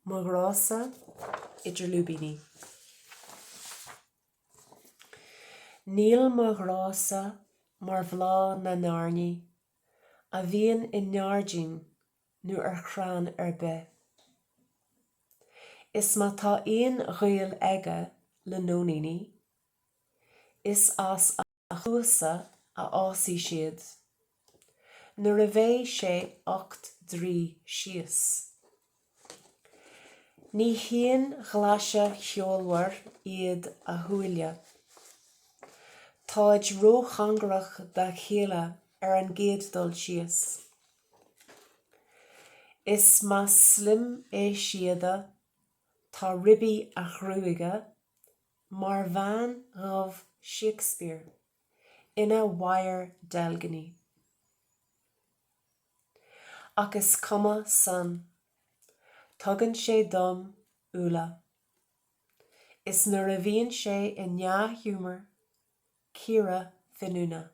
Ghrá-sa idir Lúibíní. Níl mo Ghrá-sa mar bhlá na nairní, a bhíonn I neardín nó ar chrann ar bith. Is má tá aon ghaol aige le nóiníní, is as a chúsa a ásaí siad, nuair a bheidh sé 8 síos. Ní haon ghlas-sa cheolmhar iad a thuaille. Táid róchanghrach dá chéile ar an gcéad dul síos. Is más slim é siada tá ribí a chrúige mar bhean roimh Shakespeare ina mhair deilgní. Ach is cuma san, tugann sé dom úlla. Is nuair a bhíonn sé I neamh-thiúmar, ciara finúna.